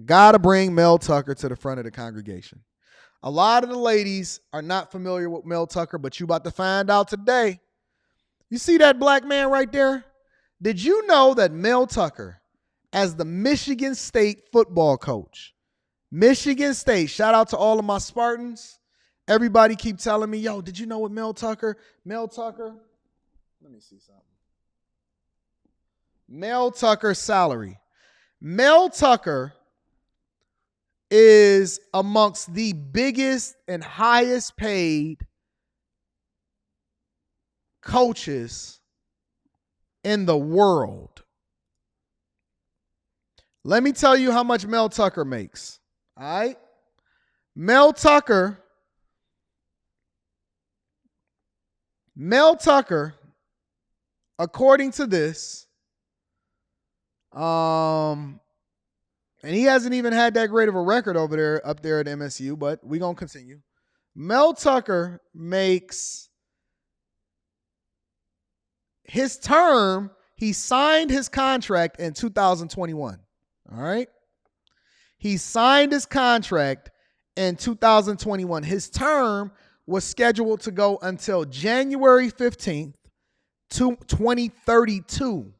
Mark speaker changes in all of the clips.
Speaker 1: got to bring Mel Tucker to the front of the congregation. A lot of the ladies are not familiar with Mel Tucker, but you about to find out today. You see that black man right there? Did you know that Mel Tucker, as the Michigan State football coach, Michigan State, shout out to all of my Spartans. Everybody keep telling me, yo, did you know what Mel Tucker, let me see something. Mel Tucker's salary. Mel Tucker is amongst the biggest and highest paid coaches in the world. Let me tell you how much Mel Tucker makes. All right? Mel Tucker, according to this, and he hasn't even had that great of a record up there at MSU, but we're going to continue. Mel Tucker makes his term, he signed his contract in 2021. All right? He signed his contract in 2021. His term was scheduled to go until January 15th, 2032.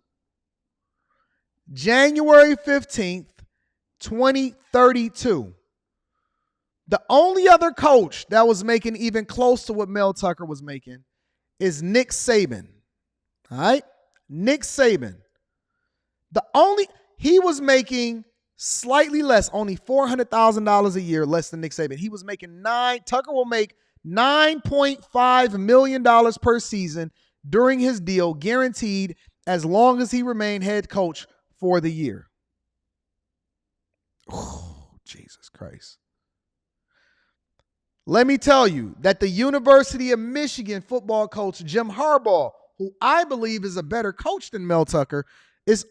Speaker 1: January 15th, 2032. The only other coach that was making even close to what Mel Tucker was making is Nick Saban. All right? Nick Saban. He was making slightly less, only $400,000 a year less than Nick Saban. He was making Tucker will make $9.5 million per season during his deal, guaranteed as long as he remained head coach for the year. Oh, Jesus Christ. Let me tell you that the University of Michigan football coach, Jim Harbaugh, who I believe is a better coach than Mel Tucker, was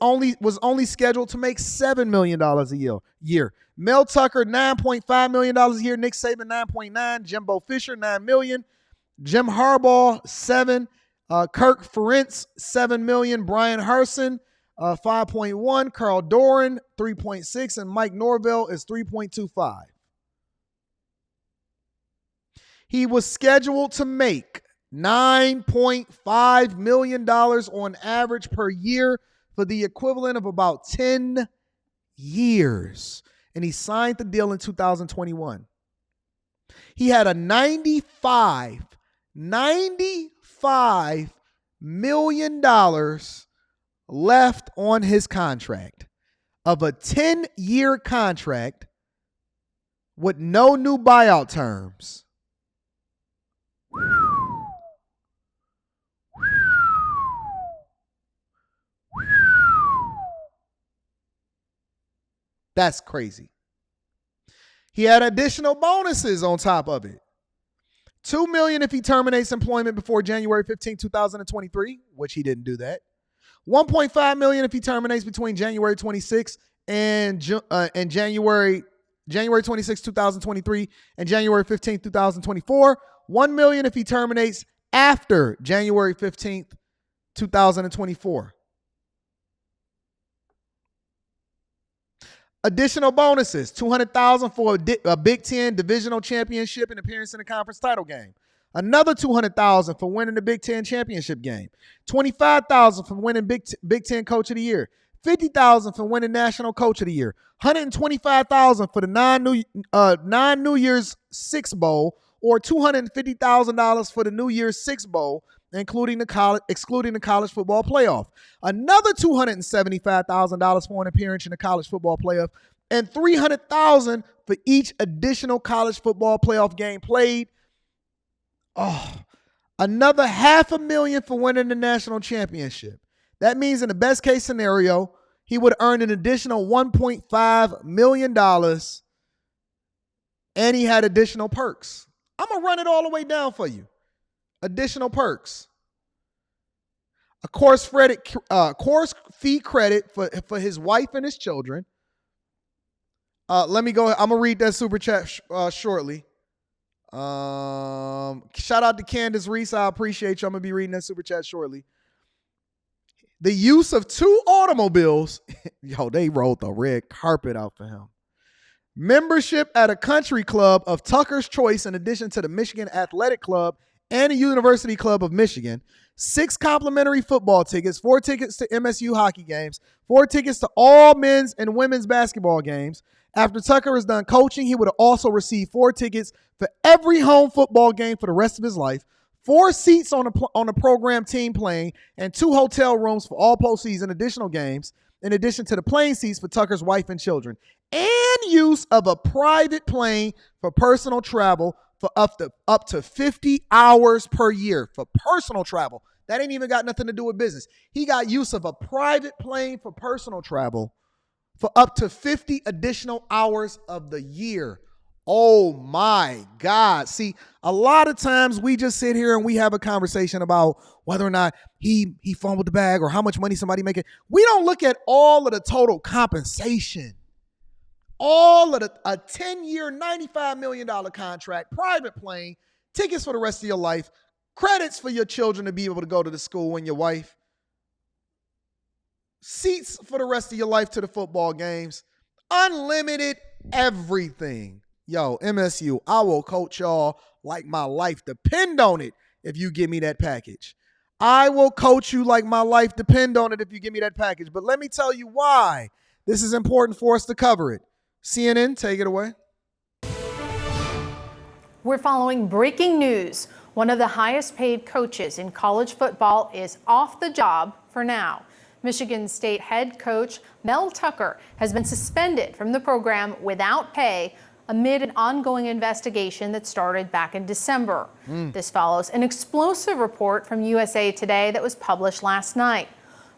Speaker 1: only scheduled to make $7 million a year. Mel Tucker, $9.5 million a year. Nick Saban, $9.9 million. Jimbo Fisher, $9 million. Jim Harbaugh, $7 million. Kirk Ferentz, $7 million. Brian Harsin, 5.1. Carl Doran, 3.6. And Mike Norvell is 3.25. He was scheduled to make $9.5 million on average per year for the equivalent of about 10 years. And he signed the deal in 2021. He had a $95 million left on his contract of a 10-year contract with no new buyout terms. That's crazy. He had additional bonuses on top of it. $2 million if he terminates employment before January 15, 2023, which he didn't do that. $1.5 million if he terminates between January 26 and January 26, 2023 and January 15, 2024. $1 million if he terminates after January 15th, 2024. Additional bonuses, $200,000 for a Big Ten divisional championship and appearance in the conference title game. Another $200,000 for winning the Big Ten championship game. $25,000 for winning Big Ten Coach of the Year. $50,000 for winning National Coach of the Year. $125,000 for the non-New Year's Six Bowl, or $250,000 for the New Year's Six Bowl, excluding the college football playoff. Another $275,000 for an appearance in the college football playoff, and $300,000 for each additional college football playoff game played. Oh, another $500,000 for winning the national championship. That means in the best case scenario, he would earn an additional $1.5 million, and he had additional perks. I'm going to run it all the way down for you. Additional perks. A course fee credit for his wife and his children. Let me go. I'm going to read that super chat shortly. Shout out to Candace Reese. I appreciate you. I'm going to be reading that super chat shortly. The use of 2 automobiles. Yo, they rolled the red carpet out for him. Membership at a country club of Tucker's choice, in addition to the Michigan Athletic Club and the University Club of Michigan. 6 complimentary football tickets, 4 tickets to MSU hockey games, 4 tickets to all men's and women's basketball games. After Tucker is done coaching, he would also receive 4 tickets for every home football game for the rest of his life, 4 seats on a program team playing, and 2 hotel rooms for all postseason additional games, in addition to the plane seats for Tucker's wife and children, and use of a private plane for personal travel for up to 50 hours per year for personal travel. That ain't even got nothing to do with business. He got use of a private plane for personal travel for up to 50 additional hours of the year. Oh my God. See, a lot of times we just sit here and we have a conversation about whether or not he fumbled the bag or how much money somebody making. We don't look at all of the total compensation. All of a 10-year, $95 million contract, private plane, tickets for the rest of your life, credits for your children to be able to go to the school and your wife, seats for the rest of your life to the football games, unlimited everything. Yo, MSU, I will coach y'all like my life depend on it if you give me that package. I will coach you like my life depend on it if you give me that package. But let me tell you why this is important for us to cover it. CNN, take it away.
Speaker 2: We're following breaking news. One of the highest paid coaches in college football is off the job for now. Michigan State head coach Mel Tucker has been suspended from the program without pay amid an ongoing investigation that started back in December. This follows an explosive report from USA Today that was published last night.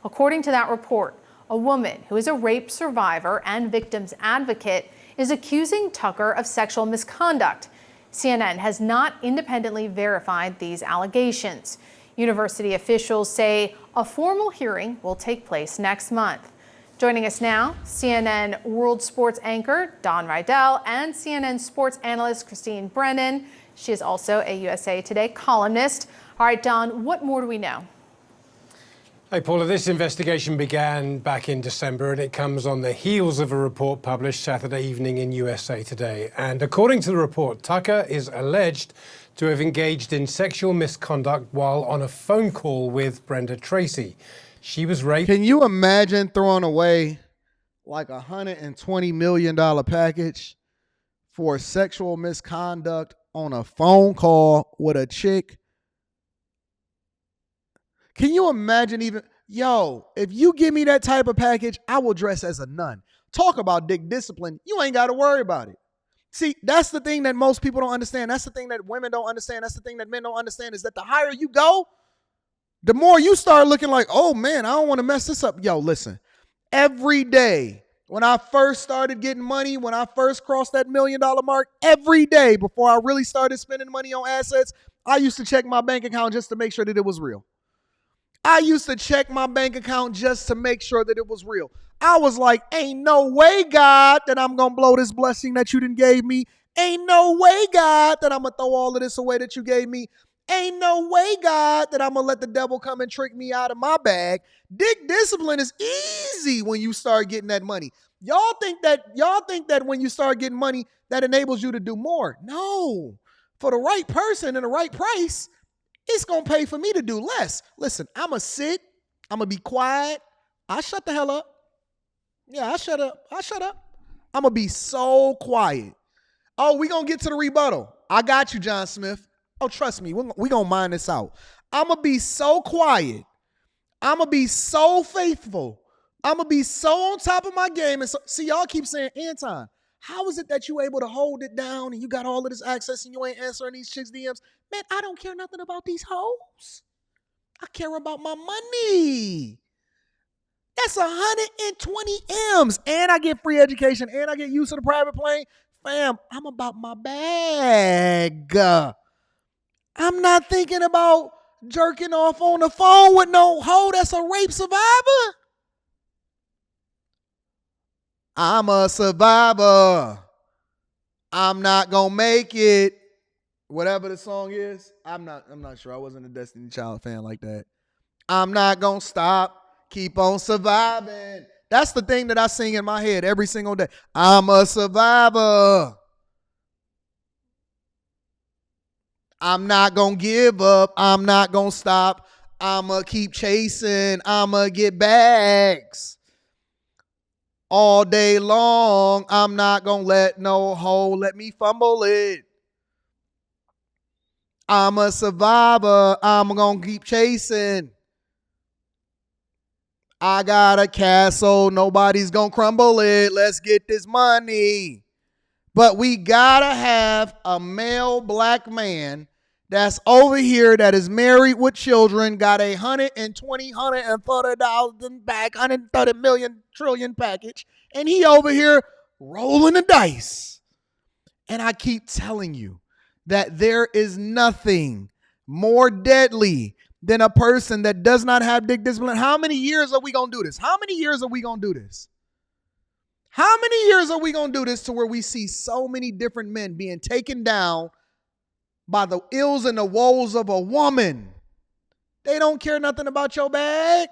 Speaker 2: According to that report, a woman who is a rape survivor and victim's advocate is accusing Tucker of sexual misconduct. CNN has not independently verified these allegations. University officials say a formal hearing will take place next month. Joining us now, CNN World Sports anchor Don Rydell and CNN sports analyst Christine Brennan. She is also a USA Today columnist. All right, Don, what more do we know?
Speaker 3: Hey, Paula, this investigation began back in December, and it comes on the heels of a report published Saturday evening in USA Today. And according to the report, Tucker is alleged to have engaged in sexual misconduct while on a phone call with Brenda Tracy. She was raped.
Speaker 1: Can you imagine throwing away like $120 million package for sexual misconduct on a phone call with a chick? Can you imagine even, if you give me that type of package, I will dress as a nun. Talk about dick discipline. You ain't got to worry about it. See, that's the thing that most people don't understand. That's the thing that women don't understand. That's the thing that men don't understand is that the higher you go, the more you start looking like, oh man, I don't want to mess this up. Yo, listen, every day when I first started getting money, when I first crossed that $1 million mark, every day before I really started spending money on assets, I used to check my bank account just to make sure that it was real. I used to check my bank account just to make sure that it was real. I was like, ain't no way, God, that I'm going to blow this blessing that you done gave me. Ain't no way, God, that I'm going to throw all of this away that you gave me. Ain't no way, God, that I'm going to let the devil come and trick me out of my bag. Dick discipline is easy when you start getting that money. Y'all think that when you start getting money, that enables you to do more. No. For the right person and the right price, it's going to pay for me to do less. Listen, I'm going to sit. I'm going to be quiet. I shut the hell up. Yeah, I shut up. I'm going to be so quiet. Oh, we going to get to the rebuttal. I got you, John Smith. Oh, trust me. We're going to mine this out. I'm going to be so quiet. I'm going to be so faithful. I'm going to be so on top of my game. And so, see, y'all keep saying, Anton, how is it that you able to hold it down and you got all of this access and you ain't answering these chicks' DMs? Man, I don't care nothing about these hoes. I care about my money. That's 120 M's. And I get free education and I get use of the private plane. Fam, I'm about my bag. I'm not thinking about jerking off on the phone with no hoe that's a rape survivor. I'm a survivor. I'm not gonna make it. Whatever the song is, I'm not sure. I wasn't a Destiny Child fan like that. I'm not gonna stop. Keep on surviving. That's the thing that I sing in my head every single day. I'm a survivor. I'm not going to give up. I'm not going to stop. I'm going to keep chasing. I'm going to get bags all day long. I'm not going to let no hoe let me fumble it. I'm a survivor. I'm going to keep chasing. I got a castle. Nobody's going to crumble it. Let's get this money. But we got to have a male black man that's over here that is married with children, got a $130,000 back, 130 million trillion package, and he over here rolling the dice. And I keep telling you that there is nothing more deadly than a person that does not have dick discipline. How many years are we going to do this? How many years are we going to do this? How many years are we going to do this to where we see so many different men being taken down by the ills and the woes of a woman? They don't care nothing about your bag.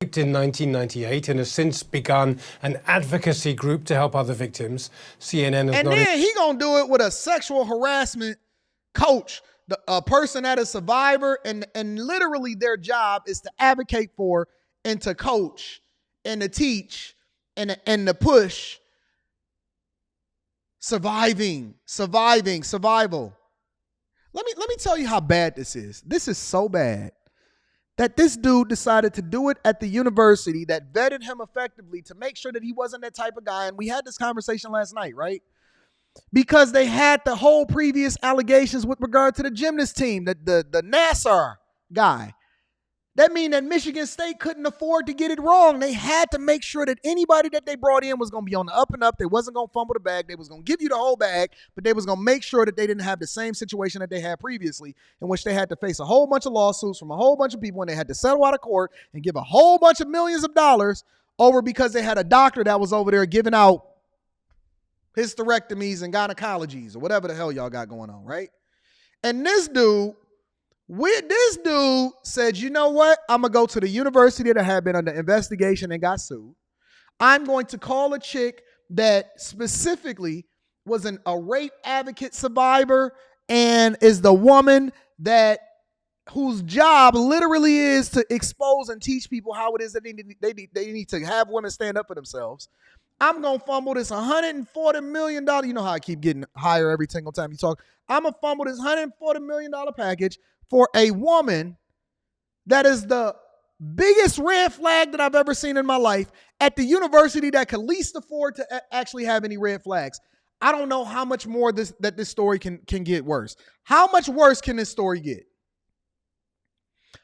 Speaker 3: In 1998 and has since begun an advocacy group to help other victims. CNN has
Speaker 1: And then he going to do it with a sexual harassment coach, a person that is a survivor, and literally their job is to advocate for and to coach and to teach and to push survival. Let me tell you how bad this is. This is so bad that this dude decided to do it at the university that vetted him effectively to make sure that he wasn't that type of guy. And we had this conversation last night, right? Because they had the whole previous allegations with regard to the gymnast team, the Nassar guy. That means that Michigan State couldn't afford to get it wrong. They had to make sure that anybody that they brought in was going to be on the up and up. They wasn't going to fumble the bag. They was going to give you the whole bag, but they was going to make sure that they didn't have the same situation that they had previously, in which they had to face a whole bunch of lawsuits from a whole bunch of people, and they had to settle out of court and give a whole bunch of millions of dollars over because they had a doctor that was over there giving out hysterectomies and gynecologies or whatever the hell y'all got going on, right? And this dude said, you know what? I'm going to go to the university that had been under investigation and got sued. I'm going to call a chick that specifically was a rape advocate survivor and is the woman whose job literally is to expose and teach people how it is that they need to have women stand up for themselves. I'm going to fumble this $140 million. You know how I keep getting higher every single time you talk. I'm going to fumble this $140 million package for a woman that is the biggest red flag that I've ever seen in my life at the university that could least afford to actually have any red flags. I don't know how much more this story can get worse. How much worse can this story get?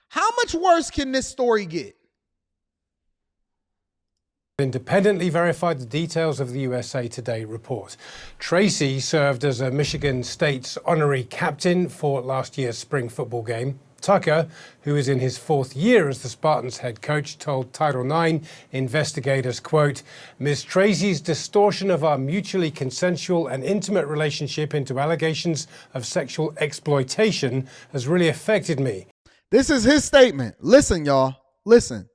Speaker 1: How much worse can this story get?
Speaker 3: Independently verified the details of the USA Today report. Tracy served as a Michigan State's honorary captain for last year's spring football game. Tucker, who is in his fourth year as the Spartans head coach, told Title IX investigators, quote, Ms. Tracy's distortion of our mutually consensual and intimate relationship into allegations of sexual exploitation has really affected me.
Speaker 1: This is his statement. Listen, y'all. Listen.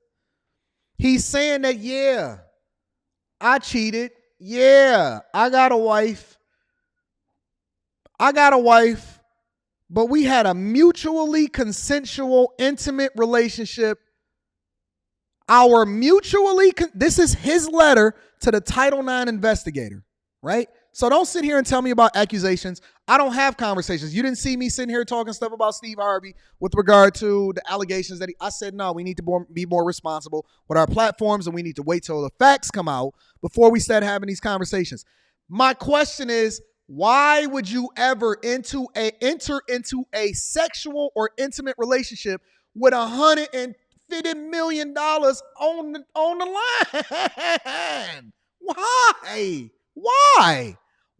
Speaker 1: He's saying that, yeah, I cheated. Yeah, I got a wife. But we had a mutually consensual, intimate relationship. This is his letter to the Title IX investigator, right? So don't sit here and tell me about accusations. I don't have conversations. You didn't see me sitting here talking stuff about Steve Harvey with regard to the allegations that I said, no, we need to be more responsible with our platforms, and we need to wait till the facts come out before we start having these conversations. My question is, why would you ever enter into a sexual or intimate relationship with $150 million on the line? Why?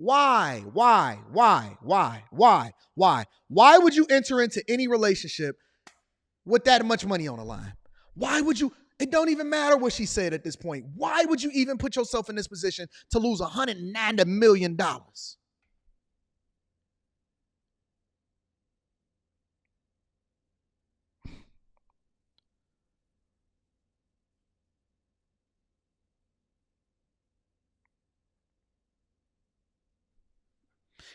Speaker 1: Why would you enter into any relationship with that much money on the line? Why would you? It don't even matter what she said at this point. Why would you even put yourself in this position to lose $190 million?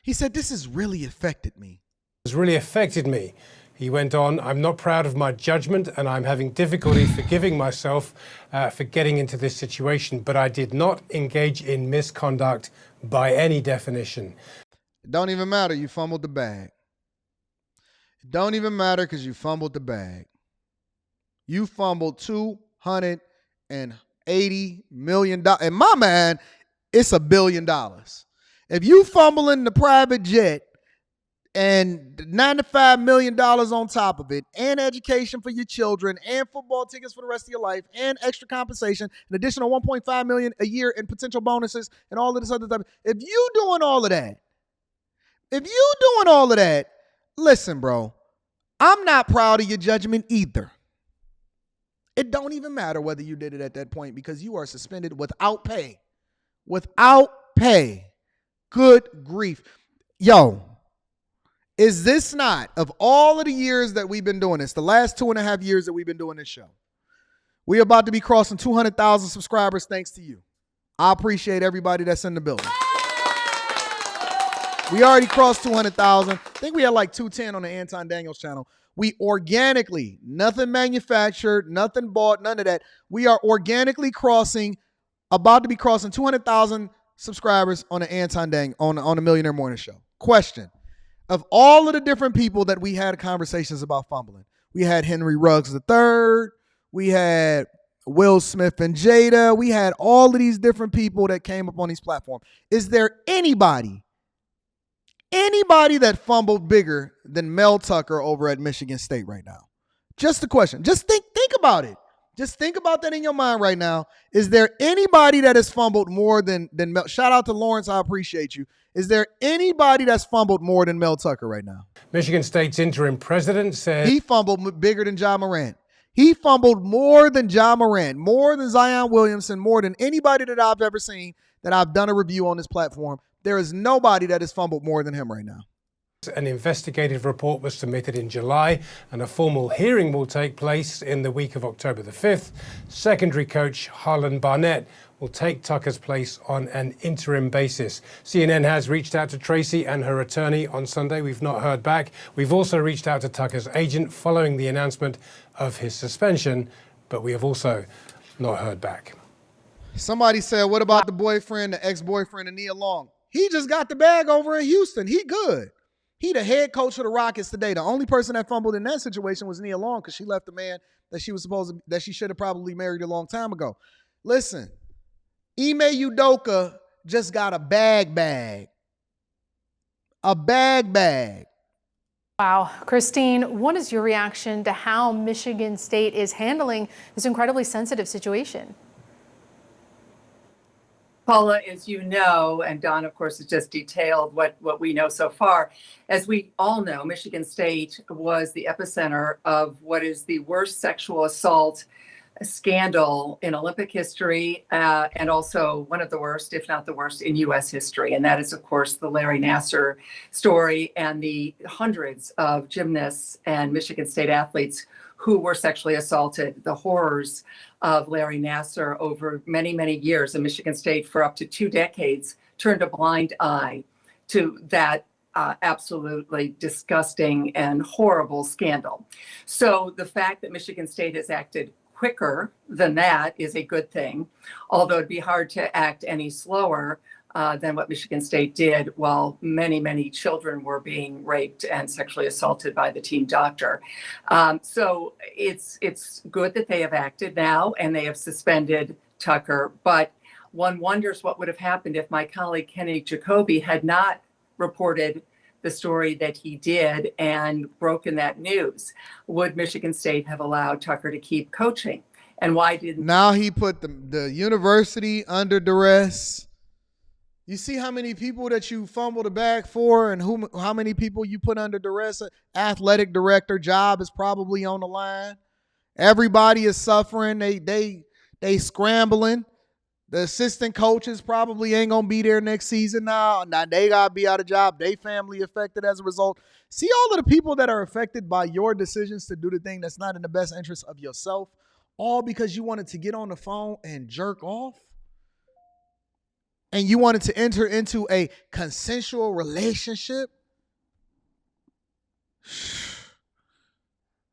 Speaker 1: He said, this has really affected me.
Speaker 3: Has really affected me. He went on, I'm not proud of my judgment and I'm having difficulty forgiving myself for getting into this situation, but I did not engage in misconduct by any definition.
Speaker 1: It don't even matter. You fumbled the bag. It don't even matter because you fumbled the bag. You fumbled $280 million. And my man, it's $1 billion. If you fumble in the private jet and $95 million on top of it, and education for your children, and football tickets for the rest of your life, and extra compensation, an additional $1.5 million a year in potential bonuses, and all of this other stuff. If you doing all of that, listen, bro, I'm not proud of your judgment either. It don't even matter whether you did it at that point because you are suspended without pay. Without pay. Good grief. Yo, is this not, of all of the years that we've been doing this, the last 2.5 years that we've been doing this show, we're about to be crossing 200,000 subscribers thanks to you. I appreciate everybody that's in the building. We already crossed 200,000. I think we had like 210 on the Anton Daniels channel. We organically, nothing manufactured, nothing bought, none of that. We are organically about to be crossing 200,000 subscribers on the Anton on the Millionaire Morning Show. Question. Of all of the different people that we had conversations about fumbling, we had Henry Ruggs III, we had Will Smith and Jada, we had all of these different people that came up on these platforms. Is there anybody that fumbled bigger than Mel Tucker over at Michigan State right now? Just a question. Just think about it. Just think about that in your mind right now. Is there anybody that has fumbled more than Mel? Shout out to Lawrence. I appreciate you. Is there anybody that's fumbled more than Mel Tucker right now?
Speaker 3: Michigan State's interim president said
Speaker 1: he fumbled bigger than Ja Morant. He fumbled more than Ja Morant, more than Zion Williamson, more than anybody that I've ever seen that I've done a review on this platform. There is nobody that has fumbled more than him right now.
Speaker 3: An investigative report was submitted in July and a formal hearing will take place in the week of October the 5th. Secondary coach Harlan Barnett will take Tucker's place on an interim basis. CNN has reached out to Tracy and her attorney on Sunday. We've not heard back. We've also reached out to Tucker's agent following the announcement of his suspension, but we have also not heard back.
Speaker 1: Somebody said, what about the ex-boyfriend of Nia Long? He just got the bag over in Houston. He good. He the head coach of the Rockets today. The only person that fumbled in that situation was Nia Long because she left the man that she should have probably married a long time ago. Listen, Ime Udoka just got a bag. A bag.
Speaker 2: Wow. Christine, what is your reaction to how Michigan State is handling this incredibly sensitive situation?
Speaker 4: Paula, as you know, and Don, of course, has just detailed what we know so far. As we all know, Michigan State was the epicenter of what is the worst sexual assault scandal in Olympic history, and also one of the worst, if not the worst, in U.S. history. And that is, of course, the Larry Nassar story and the hundreds of gymnasts and Michigan State athletes who were sexually assaulted, the horrors of Larry Nassar over many, many years. And Michigan State, for up to 2 decades, turned a blind eye to that absolutely disgusting and horrible scandal. So the fact that Michigan State has acted quicker than that is a good thing, although it'd be hard to act any slower than what Michigan State did while many, many children were being raped and sexually assaulted by the team doctor. So it's good that they have acted now and they have suspended Tucker, but one wonders what would have happened if my colleague Kenny Jacoby had not reported the story that he did and broken that news. Would Michigan State have allowed Tucker to keep coaching? And why didn't?
Speaker 1: Now he put the university under duress. You see how many people that you fumbled the bag for and how many people you put under duress? Athletic director job is probably on the line. Everybody is suffering. They scrambling. The assistant coaches probably ain't going to be there next season now. Now they got to be out of job. They family affected as a result. See all of the people that are affected by your decisions to do the thing that's not in the best interest of yourself, all because you wanted to get on the phone and jerk off? and you wanted to enter into a consensual relationship?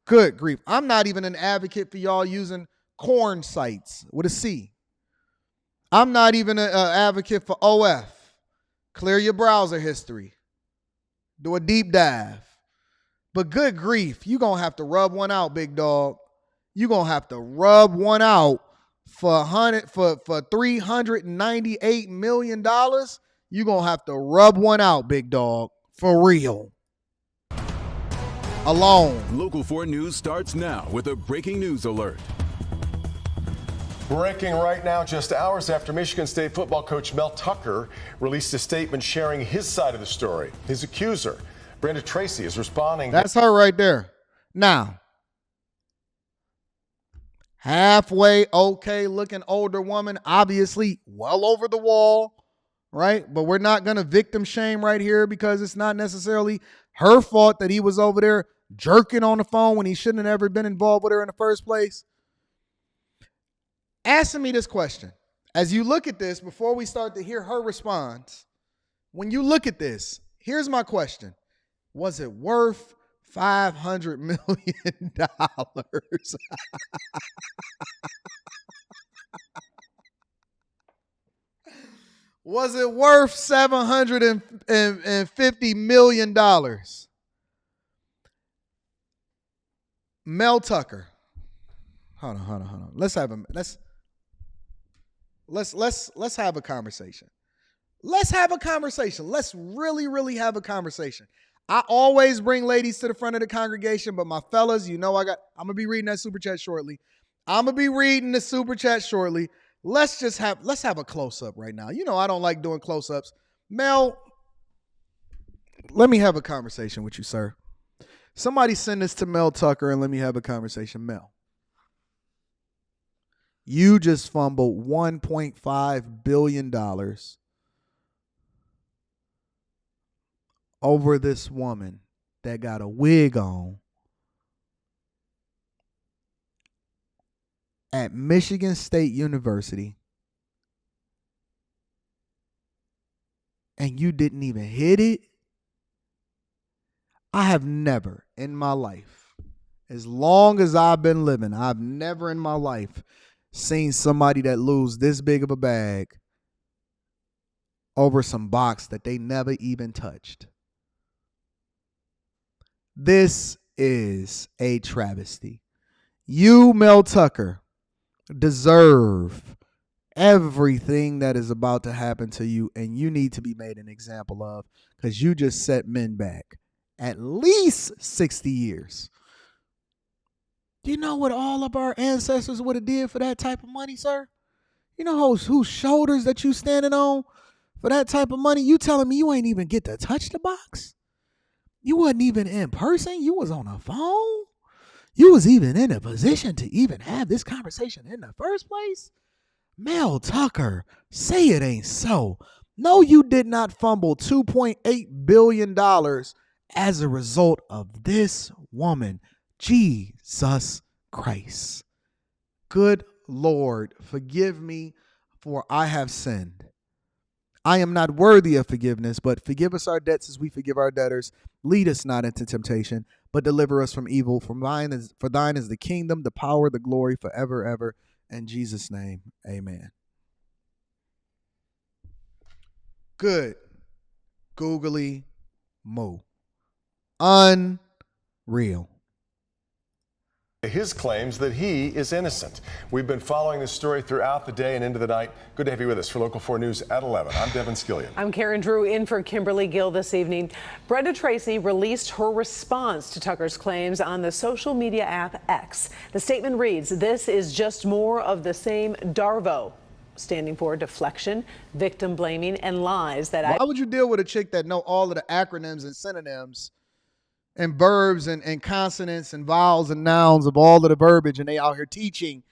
Speaker 1: Good grief. I'm not even an advocate for y'all using corn sites with a C. I'm not even an advocate for OF. Clear your browser history. Do a deep dive. But good grief, you're going to have to rub one out, big dog. You're going to have to rub one out for $398 million. You're going to have to rub one out, big dog. For real. Alone.
Speaker 5: Local 4 News starts now with a breaking news alert.
Speaker 6: Breaking right now, just hours after Michigan State football coach Mel Tucker released a statement sharing his side of the story. His accuser, Brenda Tracy, is responding.
Speaker 1: That's her right there. Now, halfway okay looking older woman, obviously well over the wall, right? But we're not going to victim shame right here because it's not necessarily her fault that he was over there jerking on the phone when he shouldn't have ever been involved with her in the first place. Answer me this question. As you look at this, before we start to hear her response, when you look at this, here's my question. Was it worth $500 million? Was it worth $750 million? Mel Tucker. Hold on. Let's have a conversation. Let's have a conversation. Let's really have a conversation. I always bring ladies to the front of the congregation, but my fellas, I'm gonna be reading that super chat shortly. Let's have a close-up right now. I don't like doing close-ups. Mel, let me have a conversation with you, sir. Somebody send this to Mel Tucker and let me have a conversation. Mel, you just fumbled $1.5 billion over this woman that got a wig on at Michigan State University, and you didn't even hit it. I have never in my life, as long as I've been living, I've never in my life seen somebody that lose this big of a bag over some box that they never even touched. This is a travesty. You, Mel Tucker, deserve everything that is about to happen to you, and you need to be made an example of because you just set men back at least 60 years. Do you know what all of our ancestors would have did for that type of money, sir? You know whose shoulders that you standing on for that type of money? You telling me you ain't even get to touch the box? You wasn't even in person? You was on a phone? You was even in a position to even have this conversation in the first place? Mel Tucker, say it ain't so. No, you did not fumble $2.8 billion as a result of this woman. Jesus Christ. Good Lord, forgive me, for I have sinned. I am not worthy of forgiveness, but forgive us our debts as we forgive our debtors. Lead us not into temptation, but deliver us from evil. For thine is the kingdom, the power, the glory, forever, ever. In Jesus' name, amen. Good. Googly moo. Unreal.
Speaker 6: His claims that he is innocent. We've been following this story throughout the day and into the night. Good to have you with us for Local 4 News at 11. I'm Devin Skillian.
Speaker 7: I'm Karen Drew in for Kimberly Gill this evening. Brenda Tracy released her response to Tucker's claims on the social media app X. The statement reads, "This is just more of the same DARVO," standing for deflection, victim blaming, and lies that
Speaker 1: Why would you deal with a chick that know all of the acronyms and synonyms and verbs and consonants and vowels and nouns of all of the verbiage, and they out here teaching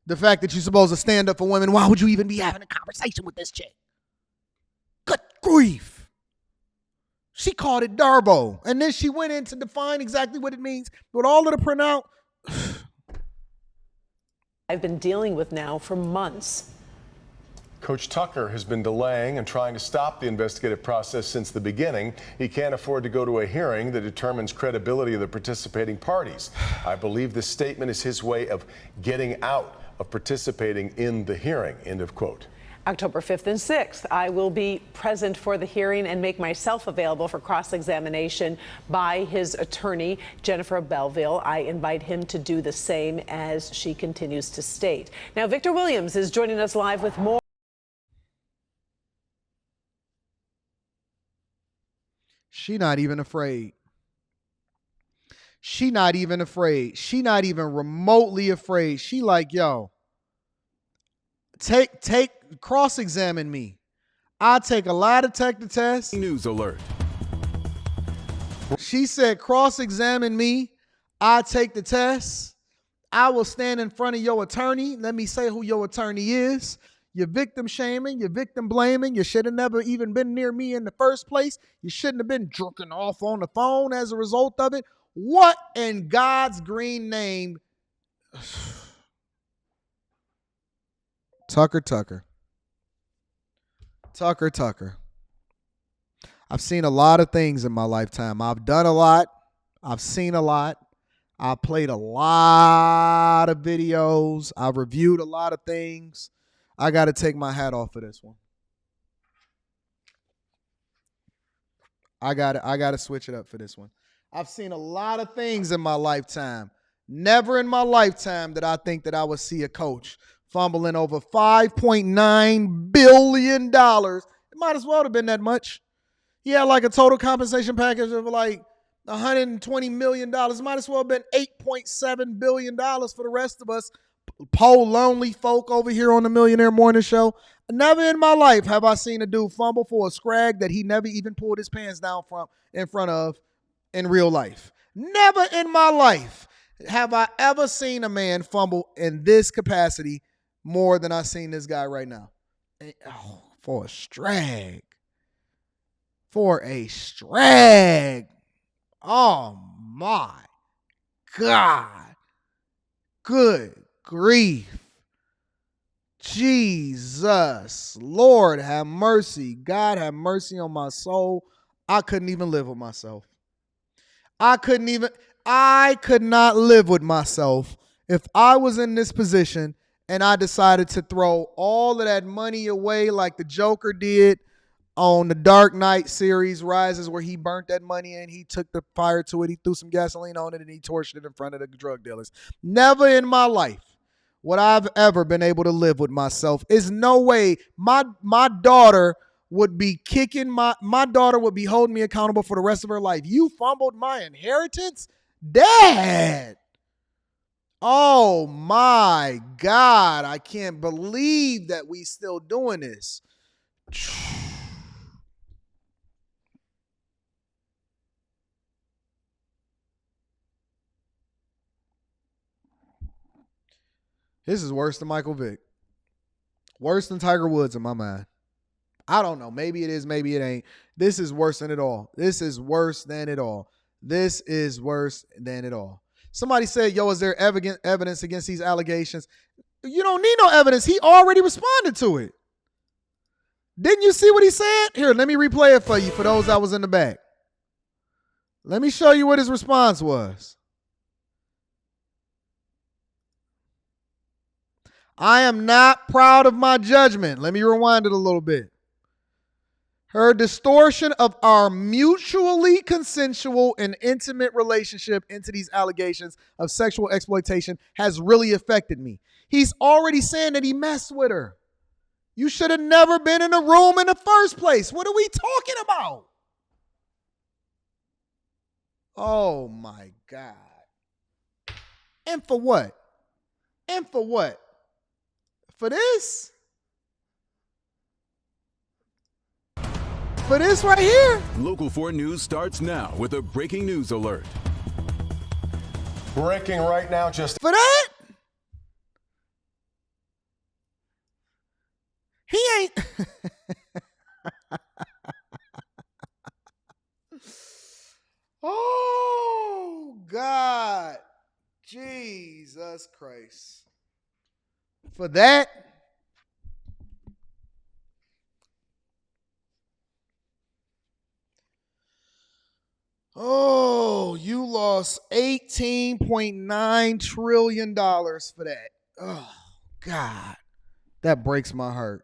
Speaker 1: the fact that you're supposed to stand up for women? Why would you even be having a conversation with this chick? Good grief. She called it Darbo, and then she went in to define exactly what it means with all of the printout.
Speaker 7: I've been dealing with now for months.
Speaker 6: Coach Tucker has been delaying and trying to stop the investigative process since the beginning. He can't afford to go to a hearing that determines credibility of the participating parties. I believe this statement is his way of getting out of participating in the hearing, end of quote.
Speaker 7: October 5th and 6th, I will be present for the hearing and make myself available for cross-examination by his attorney, Jennifer Belleville. I invite him to do the same, as she continues to state. Now, Victor Williams is joining us live with more.
Speaker 1: She not even afraid. She not even afraid. She not even remotely afraid. She like, yo, cross-examine me. I'll take a lie detector test.
Speaker 5: News alert.
Speaker 1: She said, cross-examine me. I'll take the test. I will stand in front of your attorney. Let me say who your attorney is. You're victim shaming. You're victim blaming. You should have never even been near me in the first place. You shouldn't have been jerking off on the phone as a result of it. What in God's green name? Tucker. I've seen a lot of things in my lifetime. I've done a lot. I've seen a lot. I've played a lot of videos. I've reviewed a lot of things. I got to take my hat off for this one. I got to switch it up for this one. I've seen a lot of things in my lifetime. Never in my lifetime did I think that I would see a coach fumbling over $5.9 billion. It might as well have been that much. He had like a total compensation package of like $120 million. It might as well have been $8.7 billion for the rest of us poor lonely folk over here on the Millionaire Morning Show. Never in my life have I seen a dude fumble for a scrag that he never even pulled his pants down from in front of in real life. Never in my life have I ever seen a man fumble in this capacity more than I seen this guy right now. For a strag. Oh my God. Good grief. Jesus. Lord have mercy. God have mercy on my soul. I couldn't even live with myself. I could not live with myself if I was in this position and I decided to throw all of that money away like the Joker did on the Dark Knight series Rises, where he burnt that money and he took the fire to it. He threw some gasoline on it and he torched it in front of the drug dealers. Never in my life would I've ever been able to live with myself. Is no way my daughter would be kicking my daughter would be holding me accountable for the rest of her life. You fumbled my inheritance? Dad. Oh my God. I can't believe that we still doing this. This is worse than Michael Vick. Worse than Tiger Woods in my mind. I don't know. Maybe it is, maybe it ain't. This is worse than it all. This is worse than it all. This is worse than it all. Somebody said, yo, is there evidence against these allegations? You don't need no evidence. He already responded to it. Didn't you see what he said? Here, let me replay it for you for those that was in the back. Let me show you what his response was. I am not proud of my judgment. Let me rewind it a little bit. Her distortion of our mutually consensual and intimate relationship into these allegations of sexual exploitation has really affected me. He's already saying that he messed with her. You should have never been in a room in the first place. What are we talking about? Oh my God. And for what? And for what? For this? For this right here?
Speaker 5: Local 4 News starts now with a breaking news alert.
Speaker 6: Breaking right now, just
Speaker 1: For that? He ain't. Oh, God. Jesus Christ. For that? Oh, you lost $18.9 trillion for that. Oh, God. That breaks my heart.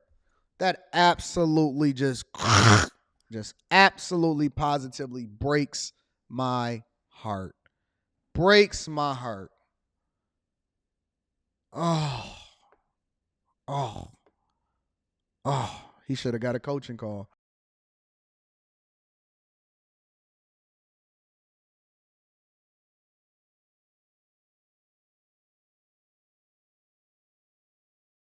Speaker 1: That absolutely just absolutely positively breaks my heart. Breaks my heart. Oh, oh, oh. He should have got a coaching call.